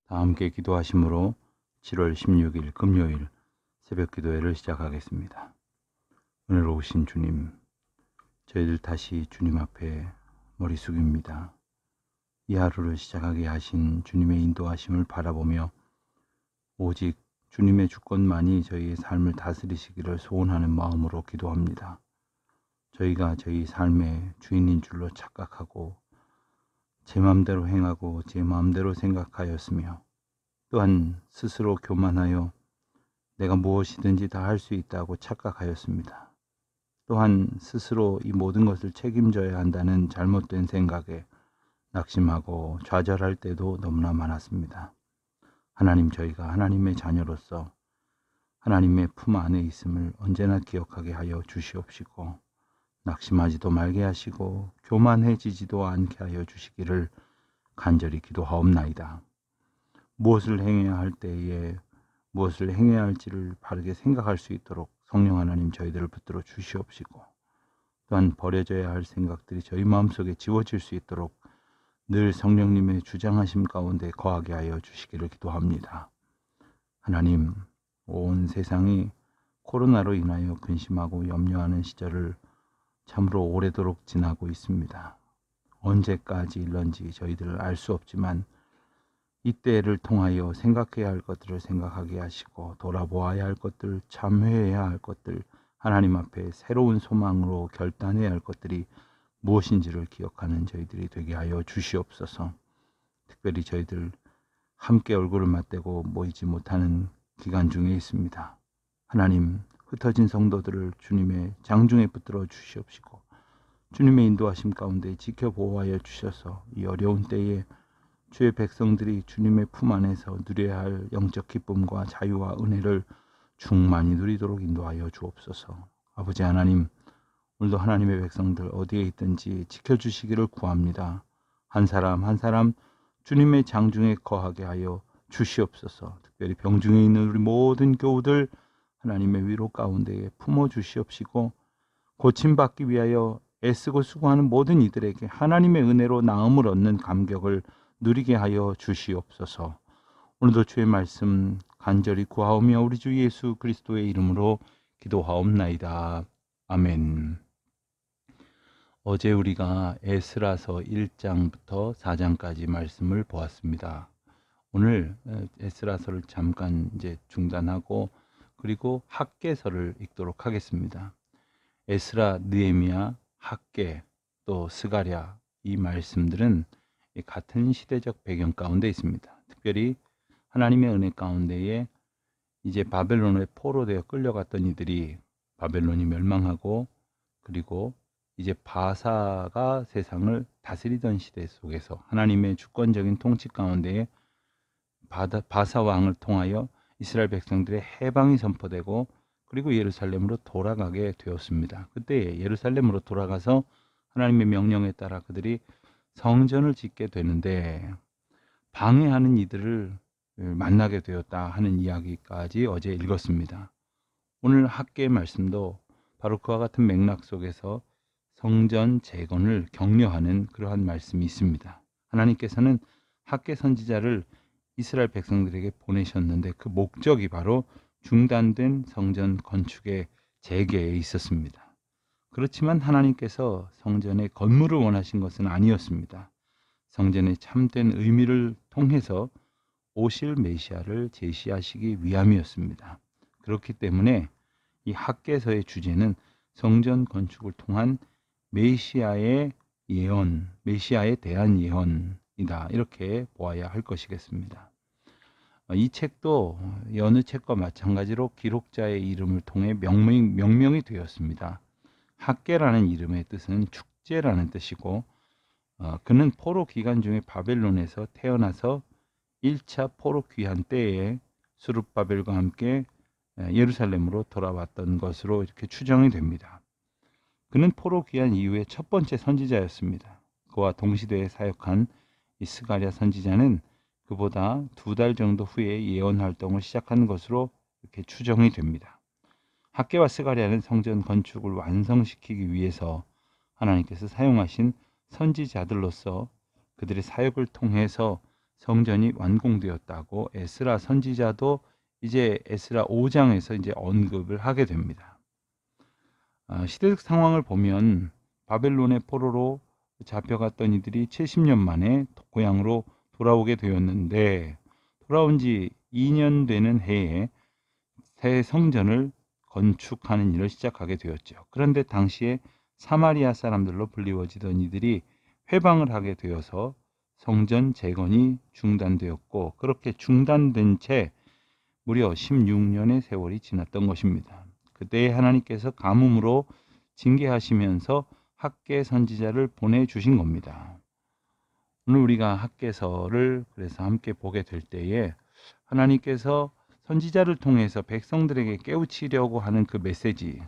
다 함께 기도하심으로 7월 16일 금요일 새벽 기도회를 시작하겠습니다. 은혜로우신 주님, 저희들 다시 주님 앞에 머리 숙입니다. 이 하루를 시작하게 하신 주님의 인도하심을 바라보며 오직 주님의 주권만이 저희의 삶을 다스리시기를 소원하는 마음으로 기도합니다. 저희가 저희 삶의 주인인 줄로 착각하고 제 마음대로 행하고 제 마음대로 생각하였으며 또한 스스로 교만하여 내가 무엇이든지 다 할 수 있다고 착각하였습니다. 또한 스스로 이 모든 것을 책임져야 한다는 잘못된 생각에 낙심하고 좌절할 때도 너무나 많았습니다. 하나님, 저희가 하나님의 자녀로서 하나님의 품 안에 있음을 언제나 기억하게 하여 주시옵시고 낙심하지도 말게 하시고 교만해지지도 않게 하여 주시기를 간절히 기도하옵나이다. 무엇을 행해야 할 때에 무엇을 행해야 할지를 바르게 생각할 수 있도록 성령 하나님 저희들을 붙들어 주시옵시고 또한 버려져야 할 생각들이 저희 마음속에 지워질 수 있도록 늘 성령님의 주장하심 가운데 거하게 하여 주시기를 기도합니다. 하나님, 온 세상이 코로나로 인하여 근심하고 염려하는 시절을 참으로 오래도록 지나고 있습니다. 언제까지 일런지 저희들 알 수 없지만 이때를 통하여 생각해야 할 것들을 생각하게 하시고 돌아보아야 할 것들, 참회해야 할 것들, 하나님 앞에 새로운 소망으로 결단해야 할 것들이 무엇인지를 기억하는 저희들이 되게 하여 주시옵소서. 특별히 저희들 함께 얼굴을 맞대고 모이지 못하는 기간 중에 있습니다. 하나님, 흩어진 성도들을 주님의 장중에 붙들어 주시옵시고 주님의 인도하심 가운데 지켜보호하여 주셔서 이 어려운 때에 주의 백성들이 주님의 품 안에서 누려야 할 영적 기쁨과 자유와 은혜를 충만히 누리도록 인도하여 주옵소서. 아버지 하나님, 오늘도 하나님의 백성들 어디에 있든지 지켜주시기를 구합니다. 한 사람 한 사람 주님의 장중에 거하게 하여 주시옵소서. 특별히 병중에 있는 우리 모든 교우들 하나님의 위로 가운데에 품어 주시옵시고 고침받기 위하여 애쓰고 수고하는 모든 이들에게 하나님의 은혜로 나음을 얻는 감격을 누리게 하여 주시옵소서. 오늘도 주의 말씀 간절히 구하오며 우리 주 예수 그리스도의 이름으로 기도하옵나이다. 아멘. 어제 우리가 에스라서 1장부터 4장까지 말씀을 보았습니다. 오늘 에스라서를 잠깐 이제 중단하고 그리고 학개서를 읽도록 하겠습니다. 에스라, 느헤미야, 학개, 또 스가랴 이 말씀들은 같은 시대적 배경 가운데 있습니다. 특별히 하나님의 은혜 가운데에 이제 바벨론의 포로되어 끌려갔던 이들이 바벨론이 멸망하고 그리고 이제 바사가 세상을 다스리던 시대 속에서 하나님의 주권적인 통치 가운데에 바사 왕을 통하여 이스라엘 백성들의 해방이 선포되고 그리고 예루살렘으로 돌아가게 되었습니다. 그때 예루살렘으로 돌아가서 하나님의 명령에 따라 그들이 성전을 짓게 되는데 방해하는 이들을 만나게 되었다 하는 이야기까지 어제 읽었습니다. 오늘 학개의 말씀도 바로 그와 같은 맥락 속에서 성전 재건을 격려하는 그러한 말씀이 있습니다. 하나님께서는 학개 선지자를 이스라엘 백성들에게 보내셨는데 그 목적이 바로 중단된 성전 건축의 재개에 있었습니다. 그렇지만 하나님께서 성전의 건물을 원하신 것은 아니었습니다. 성전의 참된 의미를 통해서 오실 메시아를 제시하시기 위함이었습니다. 그렇기 때문에 이 학개서의 주제는 성전 건축을 통한 메시아의 예언, 메시아에 대한 예언이다. 이렇게 보아야 할 것이겠습니다. 이 책도 여느 책과 마찬가지로 기록자의 이름을 통해 명명이 되었습니다. 학개라는 이름의 뜻은 축제라는 뜻이고 그는 포로 기간 중에 바벨론에서 태어나서 1차 포로 귀환 때에 스룹바벨과 함께 예루살렘으로 돌아왔던 것으로 이렇게 추정이 됩니다. 그는 포로 귀환 이후에 첫 번째 선지자였습니다. 그와 동시대에 사역한 이 스가랴 선지자는 그보다 2달 정도 후에 예언 활동을 시작한 것으로 이렇게 추정이 됩니다. 학개와 스가랴는 성전 건축을 완성시키기 위해서 하나님께서 사용하신 선지자들로서 그들의 사역을 통해서 성전이 완공되었다고 에스라 선지자도 이제 에스라 5장에서 이제 언급을 하게 됩니다. 시대적 상황을 보면 바벨론의 포로로 잡혀갔던 이들이 70년 만에 고향으로 돌아오게 되었는데, 돌아온 지 2년 되는 해에 새 성전을 건축하는 일을 시작하게 되었죠. 그런데 당시에 사마리아 사람들로 불리워지던 이들이 회방을 하게 되어서 성전 재건이 중단되었고, 그렇게 중단된 채 무려 16년의 세월이 지났던 것입니다. 그때 하나님께서 가뭄으로 징계하시면서 학개 선지자를 보내주신 겁니다. 오늘 우리가 학개서를 그래서 함께 보게 될 때에 하나님께서 선지자를 통해서 백성들에게 깨우치려고 하는 그 메시지,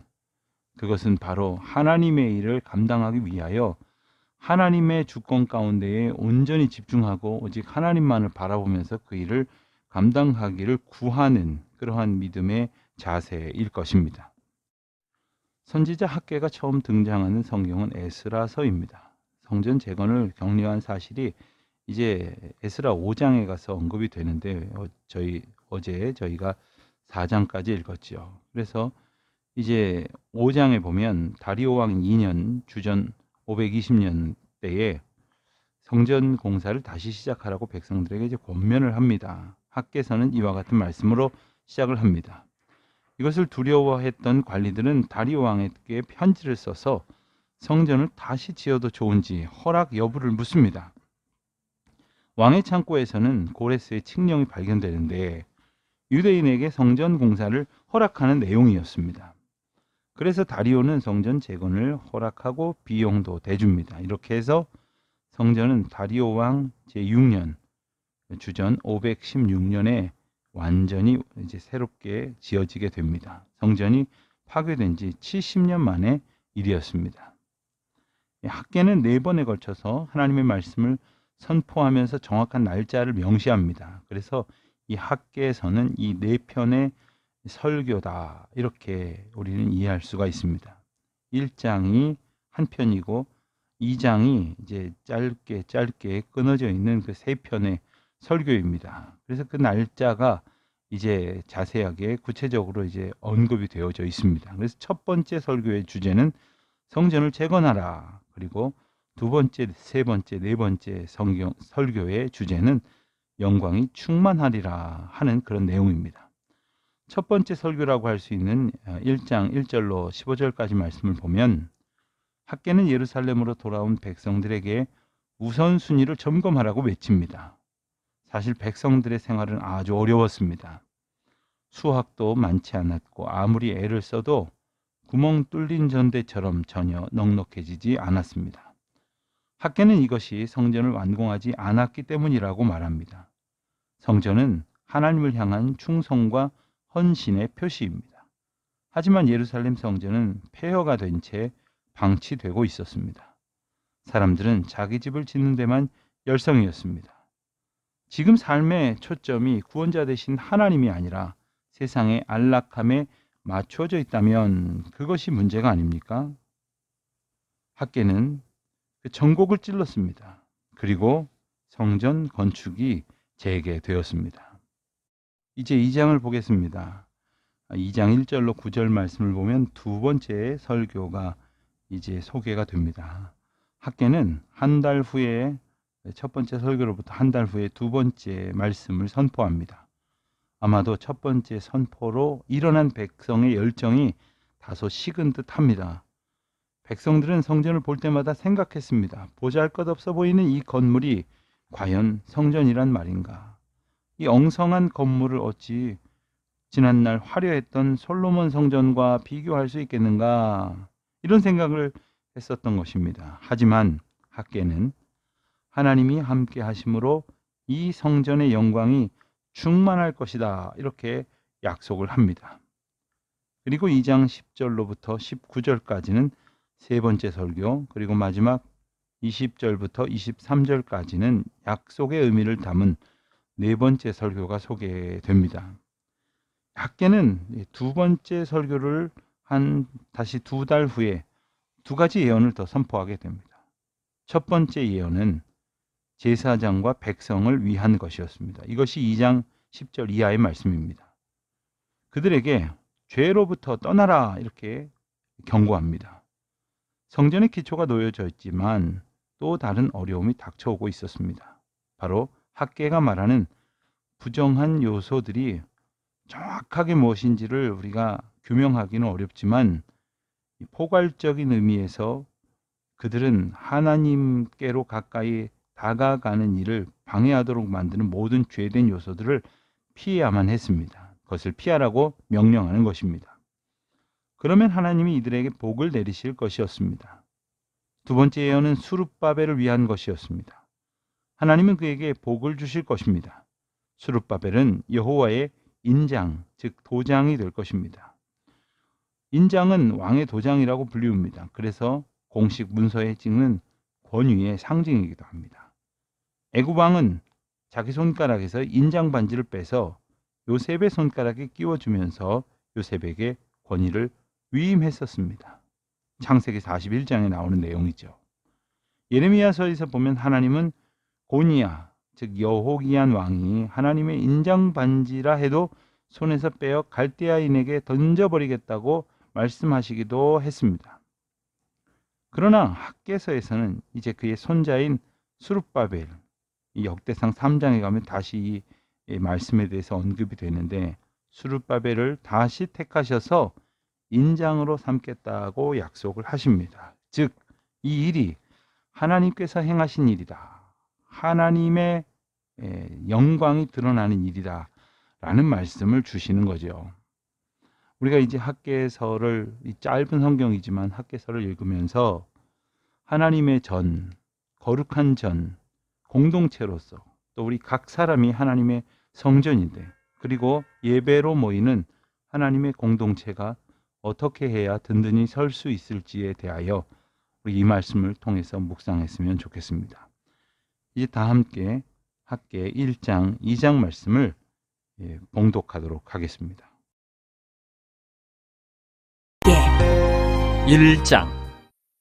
그것은 바로 하나님의 일을 감당하기 위하여 하나님의 주권 가운데에 온전히 집중하고 오직 하나님만을 바라보면서 그 일을 감당하기를 구하는 그러한 믿음의 자세일 것입니다. 선지자 학개가 처음 등장하는 성경은 에스라서입니다. 성전 재건을 격려한 사실이 이제 에스라 5장에 가서 언급이 되는데, 어제 저희가 4장까지 읽었죠. 그래서 이제 5장에 보면 다리오 왕 2년 주전 520년 때에 성전 공사를 다시 시작하라고 백성들에게 이제 권면을 합니다. 학개서는 이와 같은 말씀으로 시작을 합니다. 이것을 두려워했던 관리들은 다리오 왕에게 편지를 써서 성전을 다시 지어도 좋은지 허락 여부를 묻습니다. 왕의 창고에서는 고레스의 칙령이 발견되는데 유대인에게 성전 공사를 허락하는 내용이었습니다. 그래서 다리오는 성전 재건을 허락하고 비용도 대줍니다. 이렇게 해서 성전은 다리오 왕 제6년 주전 516년에 완전히 이제 새롭게 지어지게 됩니다. 성전이 파괴된 지 70년 만의 일이었습니다. 학개는 4번에 걸쳐서 하나님의 말씀을 선포하면서 정확한 날짜를 명시합니다. 그래서 이 학개서는 이 4편의 설교다, 이렇게 우리는 이해할 수가 있습니다. 1장이 한 편이고 2장이 이제 짧게 끊어져 있는 그 3편의 설교입니다. 그래서 그 날짜가 이제 자세하게 구체적으로 이제 언급이 되어져 있습니다. 그래서 첫 번째 설교의 주제는 성전을 재건하라. 그리고 두 번째, 세 번째, 네 번째 설교의 주제는 영광이 충만하리라 하는 그런 내용입니다. 첫 번째 설교라고 할 수 있는 1장 1절로 15절까지 말씀을 보면 학개는 예루살렘으로 돌아온 백성들에게 우선순위를 점검하라고 외칩니다. 사실 백성들의 생활은 아주 어려웠습니다. 수확도 많지 않았고 아무리 애를 써도 구멍 뚫린 전대처럼 전혀 넉넉해지지 않았습니다. 학개는 이것이 성전을 완공하지 않았기 때문이라고 말합니다. 성전은 하나님을 향한 충성과 헌신의 표시입니다. 하지만 예루살렘 성전은 폐허가 된 채 방치되고 있었습니다. 사람들은 자기 집을 짓는 데만 열성이었습니다. 지금 삶의 초점이 구원자 되신 하나님이 아니라 세상의 안락함에 맞춰져 있다면 그것이 문제가 아닙니까? 학개는 그 전곡을 찔렀습니다. 그리고 성전 건축이 재개되었습니다. 이제 2장을 보겠습니다. 2장 1절로 9절 말씀을 보면 두 번째 설교가 이제 소개가 됩니다. 학개는 한 달 후에, 첫 번째 설교로부터 한 달 후에 두 번째 말씀을 선포합니다. 아마도 첫 번째 선포로 일어난 백성의 열정이 다소 식은 듯 합니다. 백성들은 성전을 볼 때마다 생각했습니다. 보잘것없어 보이는 이 건물이 과연 성전이란 말인가? 이 엉성한 건물을 어찌 지난날 화려했던 솔로몬 성전과 비교할 수 있겠는가? 이런 생각을 했었던 것입니다. 하지만 학개는 하나님이 함께 하심으로 이 성전의 영광이 충만할 것이다, 이렇게 약속을 합니다. 그리고 2장 10절로부터 19절까지는 세 번째 설교, 그리고 마지막 20절부터 23절까지는 약속의 의미를 담은 네 번째 설교가 소개됩니다. 학개는 두 번째 설교를 한 다시 2달 후에 두 가지 예언을 더 선포하게 됩니다. 첫 번째 예언은 제사장과 백성을 위한 것이었습니다. 이것이 2장 10절 이하의 말씀입니다. 그들에게 죄로부터 떠나라 이렇게 경고합니다. 성전의 기초가 놓여져 있지만 또 다른 어려움이 닥쳐오고 있었습니다. 바로 학개가 말하는 부정한 요소들이 정확하게 무엇인지를 우리가 규명하기는 어렵지만 포괄적인 의미에서 그들은 하나님께로 가까이 다가가는 일을 방해하도록 만드는 모든 죄된 요소들을 피해야만 했습니다. 그것을 피하라고 명령하는 것입니다. 그러면 하나님이 이들에게 복을 내리실 것이었습니다. 두 번째 예언은 스룹바벨을 위한 것이었습니다. 하나님은 그에게 복을 주실 것입니다. 스룹바벨은 여호와의 인장, 즉 도장이 될 것입니다. 인장은 왕의 도장이라고 불리웁니다. 그래서 공식 문서에 찍는 권위의 상징이기도 합니다. 애굽 왕은 자기 손가락에서 인장 반지를 빼서 요셉의 손가락에 끼워주면서 요셉에게 권위를 위임했었습니다. 창세기 41장에 나오는 내용이죠. 예레미야서에서 보면 하나님은 고니야, 즉 여호기안 왕이 하나님의 인장 반지라 해도 손에서 빼어 갈대아인에게 던져버리겠다고 말씀하시기도 했습니다. 그러나 학개서에서는 이제 그의 손자인 스룹바벨, 이 역대상 3장에 가면 다시 이 말씀에 대해서 언급이 되는데 스룹바벨을 다시 택하셔서 인장으로 삼겠다고 약속을 하십니다. 즉, 이 일이 하나님께서 행하신 일이다. 하나님의 영광이 드러나는 일이다. 라는 말씀을 주시는 거죠. 우리가 이제 학개서를, 이 짧은 성경이지만 학개서를 읽으면서 하나님의 전, 거룩한 전, 공동체로서 또 우리 각 사람이 하나님의 성전인데 그리고 예배로 모이는 하나님의 공동체가 어떻게 해야 든든히 설 수 있을지에 대하여 우리 이 말씀을 통해서 묵상했으면 좋겠습니다. 이제 다 함께 학개 1장, 2장 말씀을 봉독하도록 하겠습니다. 1장.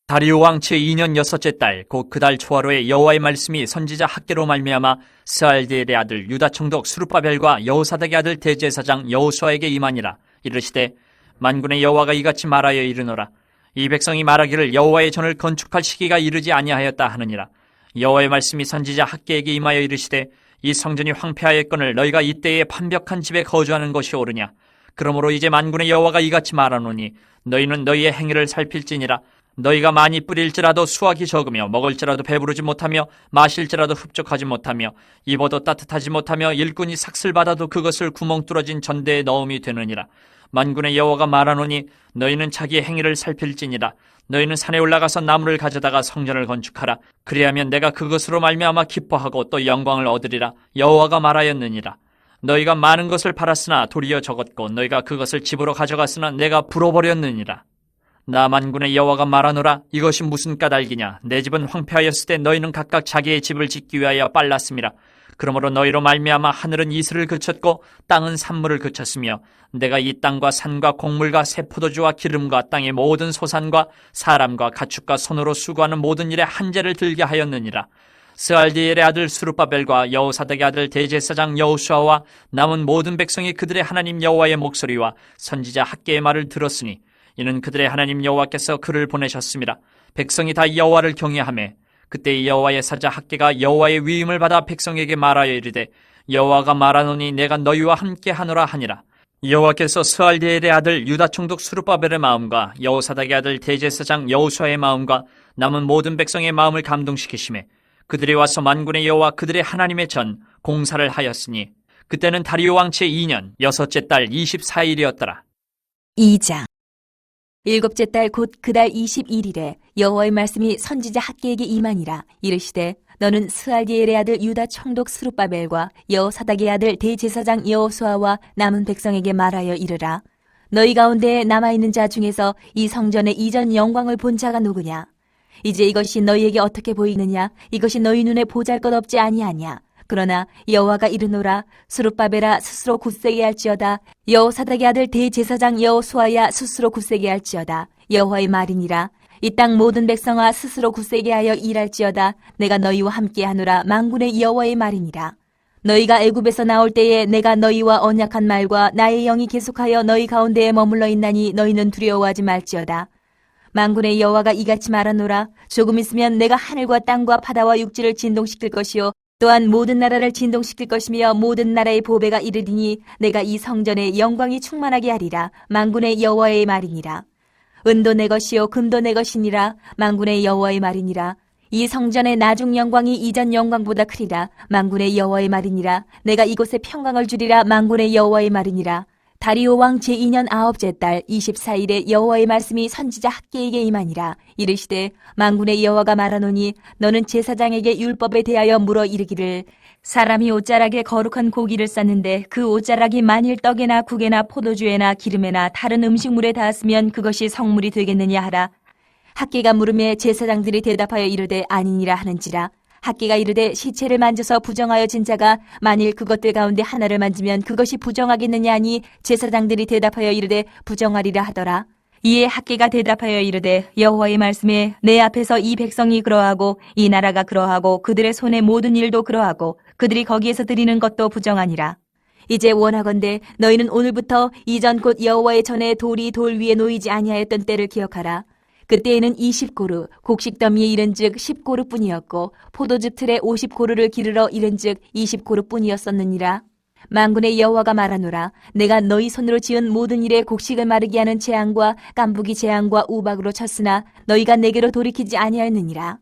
다리오 왕 제2년 6째 달 곧 그달 초하루에 여호와의 말씀이 선지자 학개로 말미암아 스알디엘의 아들 유다 총독 스룹바벨과 여호사닥의 아들 대제사장 여호수아에게 임하니라. 이르시되 만군의 여호와가 이같이 말하여 이르노라. 이 백성이 말하기를 여호와의 전을 건축할 시기가 이르지 아니하였다 하느니라. 여호와의 말씀이 선지자 학개에게 임하여 이르시되 이 성전이 황폐하였거늘 너희가 이때에 판벽한 집에 거주하는 것이 옳으냐. 그러므로 이제 만군의 여호와가 이같이 말하노니 너희는 너희의 행위를 살필지니라. 너희가 많이 뿌릴지라도 수확이 적으며 먹을지라도 배부르지 못하며 마실지라도 흡족하지 못하며 입어도 따뜻하지 못하며 일꾼이 삭슬 받아도 그것을 구멍 뚫어진 전대에 넣음이 되느니라. 만군의 여호와가 말하노니 너희는 자기의 행위를 살필지니라. 너희는 산에 올라가서 나무를 가져다가 성전을 건축하라. 그리하면 내가 그것으로 말미암아 기뻐하고 또 영광을 얻으리라. 여호와가 말하였느니라. 너희가 많은 것을 팔았으나 도리어 적었고 너희가 그것을 집으로 가져갔으나 내가 불어버렸느니라. 나 만군의 여호와가 말하노라. 이것이 무슨 까닭이냐. 내 집은 황폐하였을 때 너희는 각각 자기의 집을 짓기 위하여 빨랐음이라. 그러므로 너희로 말미암아 하늘은 이슬을 그쳤고 땅은 산물을 그쳤으며 내가 이 땅과 산과 곡물과 새 포도주와 기름과 땅의 모든 소산과 사람과 가축과 손으로 수고하는 모든 일에 한재를 들게 하였느니라. 스알디엘의 아들 스룹바벨과 여호사닥의 아들 대제사장 여호수아와 남은 모든 백성이 그들의 하나님 여호와의 목소리와 선지자 학개의 말을 들었으니 이는 그들의 하나님 여호와께서 그를 보내셨음이라. 백성이 다 여호와를 경외하매 그때 여호와의 사자 학개가 여호와의 위임을 받아 백성에게 말하여 이르되 여호와가 말하노니 내가 너희와 함께 하노라 하니라. 여호와께서 스알디엘의 아들 유다 총독 스룹바벨의 마음과 여호사닥의 아들 대제사장 여호수아의 마음과 남은 모든 백성의 마음을 감동시키시매 그들이 와서 만군의 여호와 그들의 하나님의 전 공사를 하였으니 그때는 다리오 왕 제2년 6째 달 24일이었더라. 2장. 7째 달 곧 그달 21일에 여호와의 말씀이 선지자 학개에게 임하니라. 이르시되 너는 스알디엘의 아들 유다 총독 스룹바벨과 여호사닥의 아들 대제사장 여호수아와 남은 백성에게 말하여 이르라. 너희 가운데 남아있는 자 중에서 이 성전의 이전 영광을 본 자가 누구냐. 이제 이것이 너희에게 어떻게 보이느냐. 이것이 너희 눈에 보잘것없지 아니하냐. 그러나 여호와가 이르노라. 스룹바벨아 스스로 굳세게 할지어다. 여호사닥의 아들 대제사장 여호수아야 스스로 굳세게 할지어다. 여호와의 말이니라. 이 땅 모든 백성아 스스로 굳세게 하여 일할지어다. 내가 너희와 함께하노라. 만군의 여호와의 말이니라. 너희가 애굽에서 나올 때에 내가 너희와 언약한 말과 나의 영이 계속하여 너희 가운데에 머물러 있나니 너희는 두려워하지 말지어다. 만군의 여호와가 이같이 말하노라. 조금 있으면 내가 하늘과 땅과 바다와 육지를 진동시킬 것이요 또한 모든 나라를 진동시킬 것이며 모든 나라의 보배가 이르리니 내가 이 성전에 영광이 충만하게 하리라. 만군의 여호와의 말이니라. 은도 내 것이요 금도 내 것이니라. 만군의 여호와의 말이니라. 이 성전의 나중 영광이 이전 영광보다 크리라. 만군의 여호와의 말이니라. 내가 이곳에 평강을 주리라. 만군의 여호와의 말이니라. 다리오 왕 제2년 9째 달 24일에 여호와의 말씀이 선지자 학개에게 임하니라. 이르시되 만군의 여호와가 말하노니 너는 제사장에게 율법에 대하여 물어 이르기를 사람이 옷자락에 거룩한 고기를 쌌는데 그 옷자락이 만일 떡에나 국에나 포도주에나 기름에나 다른 음식물에 닿았으면 그것이 성물이 되겠느냐 하라. 학개가 물음에 제사장들이 대답하여 이르되 아니니라 하는지라. 학개가 이르되 시체를 만져서 부정하여 진 자가 만일 그것들 가운데 하나를 만지면 그것이 부정하겠느냐 하니 제사장들이 대답하여 이르되 부정하리라 하더라. 이에 학개가 대답하여 이르되 여호와의 말씀에 내 앞에서 이 백성이 그러하고 이 나라가 그러하고 그들의 손의 모든 일도 그러하고 그들이 거기에서 드리는 것도 부정하니라. 이제 원하건대 너희는 오늘부터 이전 곧 여호와의 전에 돌이 돌 위에 놓이지 아니하였던 때를 기억하라. 그때에는 20고루, 곡식더미에 이른즉 10고루 뿐이었고 포도즙 틀에 50고루를 기르러 이른즉 20고루 뿐이었었느니라. 만군의 여호와가 말하노라. 내가 너희 손으로 지은 모든 일에 곡식을 마르게 하는 재앙과 깐부기 재앙과 우박으로 쳤으나 너희가 내게로 돌이키지 아니하였느니라.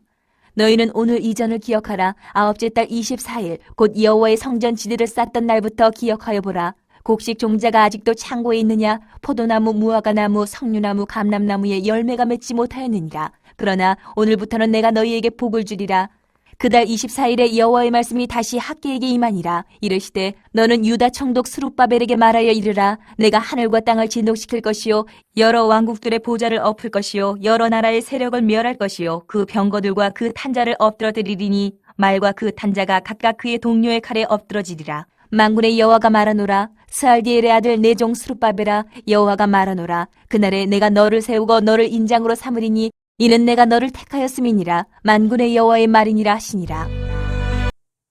너희는 오늘 이전을 기억하라. 9째 달 24일 곧 여호와의 성전 지대를 쌓던 날부터 기억하여 보라. 곡식 종자가 아직도 창고에 있느냐? 포도나무, 무화과나무, 석류나무, 감람나무에 열매가 맺지 못하였느니라. 그러나 오늘부터는 내가 너희에게 복을 주리라. 그달 24일에 여호와의 말씀이 다시 학개에게 임하니라. 이르시되 너는 유다 총독 스룹바벨에게 말하여 이르라. 내가 하늘과 땅을 진동시킬 것이요 여러 왕국들의 보좌를 엎을 것이요 여러 나라의 세력을 멸할 것이요 그 병거들과 그 탄자를 엎드러뜨리리니 말과 그 탄자가 각각 그의 동료의 칼에 엎드러지리라. 만군의 여호와가 말하노라. 스알디엘의 아들 내 종 스룹바벨아 여호와가 말하노라. 그날에 내가 너를 세우고 너를 인장으로 삼으리니 이는 내가 너를 택하였음이니라. 만군의 여호와의 말이니라 하시니라.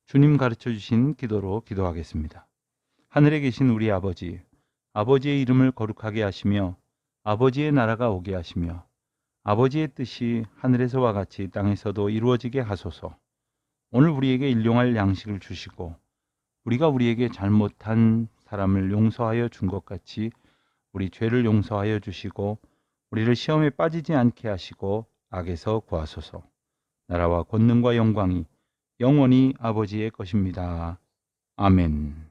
주님 가르쳐 주신 기도로 기도하겠습니다. 하늘에 계신 우리 아버지, 아버지의 이름을 거룩하게 하시며 아버지의 나라가 오게 하시며 아버지의 뜻이 하늘에서와 같이 땅에서도 이루어지게 하소서. 오늘 우리에게 일용할 양식을 주시고 우리가 우리에게 잘못한 사람을 용서하여 준 것 같이 우리 죄를 용서하여 주시고 우리를 시험에 빠지지 않게 하시고 악에서 구하소서. 나라와 권능과 영광이 영원히 아버지의 것입니다. 아멘.